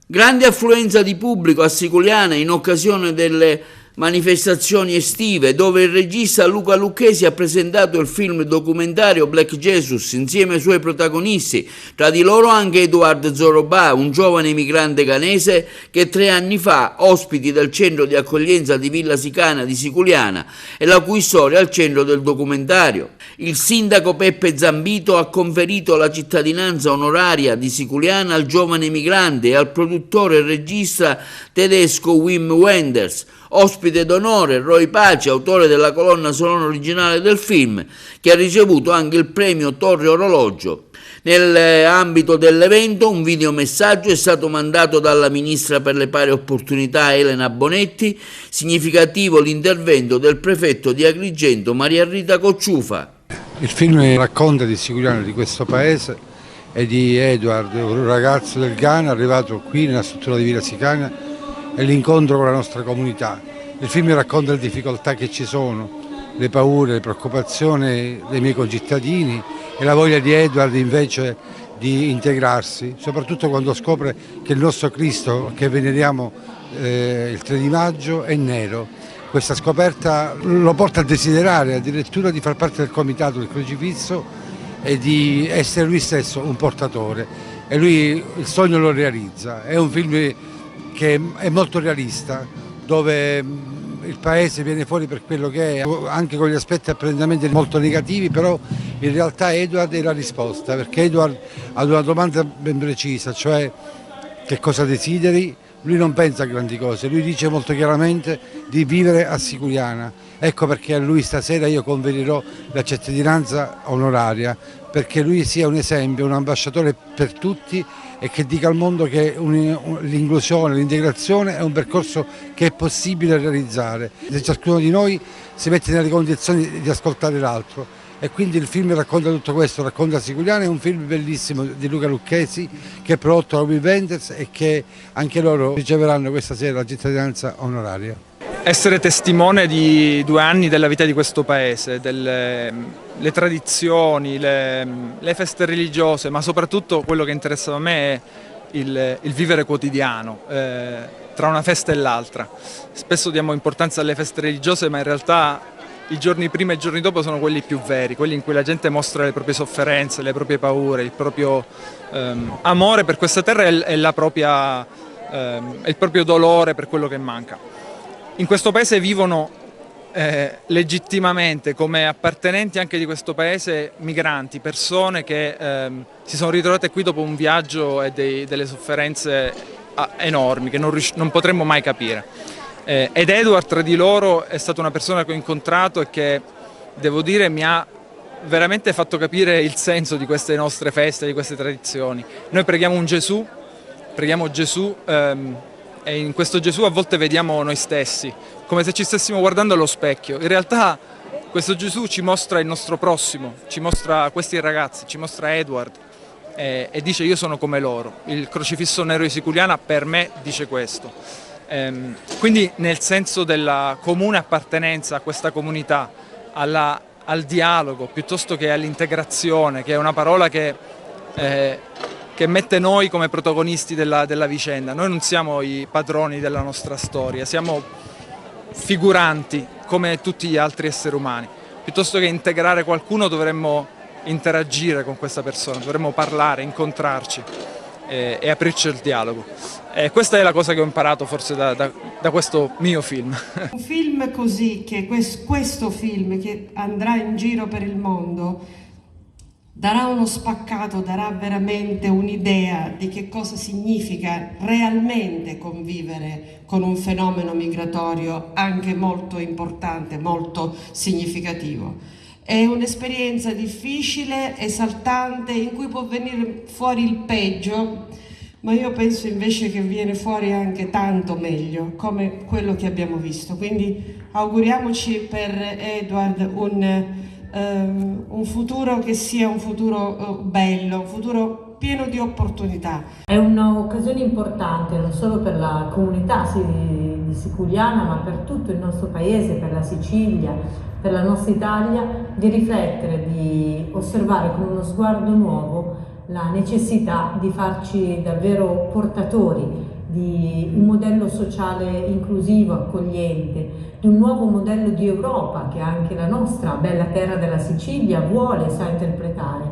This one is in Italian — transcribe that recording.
Grande affluenza di pubblico a Siculiana in occasione delle manifestazioni estive, dove il regista Luca Lucchesi ha presentato il film documentario Black Jesus insieme ai suoi protagonisti, tra di loro anche Edouard Zorobà, un giovane emigrante ghanese che 3 anni fa, ospiti del centro di accoglienza di Villa Sicana di Siculiana, e la cui storia è al centro del documentario. Il sindaco Peppe Zambito ha conferito la cittadinanza onoraria di Siculiana al giovane emigrante e al produttore e regista tedesco Wim Wenders. Ospite d'onore Roy Pace, autore della colonna sonora originale del film, che ha ricevuto anche il premio Torre Orologio. Nell'ambito dell'evento un videomessaggio è stato mandato dalla ministra per le pari opportunità Elena Bonetti, significativo l'intervento del prefetto di Agrigento Maria Rita Cocciufa. Il film racconta di Siculiana, di questo paese, e di Edouard, un ragazzo del Ghana arrivato qui nella struttura di Villa Sicana, e l'incontro con la nostra comunità. Il film racconta le difficoltà che ci sono, le paure, le preoccupazioni dei miei concittadini e la voglia di Edouard invece di integrarsi, soprattutto quando scopre che il nostro Cristo che veneriamo il 3 di maggio è nero. Questa scoperta lo porta a desiderare addirittura di far parte del comitato del crocifisso e di essere lui stesso un portatore, e lui il sogno lo realizza. È un film che è molto realista, dove il paese viene fuori per quello che è, anche con gli aspetti apparentemente molto negativi, però in realtà Edouard è la risposta, perché Edouard ha una domanda ben precisa, cioè che cosa desideri. Lui non pensa a grandi cose, lui dice molto chiaramente di vivere a Siculiana. Ecco perché a lui stasera io conferirò la cittadinanza onoraria, perché lui sia un esempio, un ambasciatore per tutti, e che dica al mondo che l'inclusione, l'integrazione è un percorso che è possibile realizzare, se ciascuno di noi si mette nelle condizioni di ascoltare l'altro. E quindi il film racconta tutto questo, racconta Siculiana. È un film bellissimo di Luca Lucchesi che è prodotto da Wim Wenders e che anche loro riceveranno questa sera la cittadinanza onoraria. Essere testimone di 2 anni della vita di questo paese, le tradizioni, le feste religiose, ma soprattutto quello che interessava a me è il vivere quotidiano tra una festa e l'altra. Spesso diamo importanza alle feste religiose, ma in realtà i giorni prima e i giorni dopo sono quelli più veri, quelli in cui la gente mostra le proprie sofferenze, le proprie paure, il proprio amore per questa terra e il proprio dolore per quello che manca. In questo paese vivono legittimamente, come appartenenti anche di questo paese, migranti, persone che si sono ritrovate qui dopo un viaggio e delle sofferenze enormi che non potremmo mai capire. Ed Edouard tra di loro è stata una persona che ho incontrato e che, devo dire, mi ha veramente fatto capire il senso di queste nostre feste, di queste tradizioni. Noi preghiamo Gesù e in questo Gesù a volte vediamo noi stessi, come se ci stessimo guardando allo specchio. In realtà questo Gesù ci mostra il nostro prossimo, ci mostra questi ragazzi, ci mostra Edouard e dice: io sono come loro. Il crocifisso nero di Siculiana per me dice questo. Quindi nel senso della comune appartenenza a questa comunità, al dialogo piuttosto che all'integrazione, che è una parola che mette noi come protagonisti della vicenda. Noi non siamo i padroni della nostra storia, siamo figuranti come tutti gli altri esseri umani. Piuttosto che integrare qualcuno dovremmo interagire con questa persona, dovremmo parlare, incontrarci e aprirci al dialogo. Questa è la cosa che ho imparato forse da questo mio film. Un film così, che questo film che andrà in giro per il mondo, darà uno spaccato, darà veramente un'idea di che cosa significa realmente convivere con un fenomeno migratorio anche molto importante, molto significativo. È un'esperienza difficile, esaltante, in cui può venire fuori il peggio, ma io penso invece che viene fuori anche tanto meglio, come quello che abbiamo visto. Quindi auguriamoci per Edouard un futuro che sia un futuro bello, un futuro pieno di opportunità. È un'occasione importante non solo per la comunità di Siculiana, ma per tutto il nostro paese, per la Sicilia, per la nostra Italia, di riflettere, di osservare con uno sguardo nuovo la necessità di farci davvero portatori di un modello sociale inclusivo, accogliente, di un nuovo modello di Europa che anche la nostra bella terra della Sicilia vuole e sa interpretare.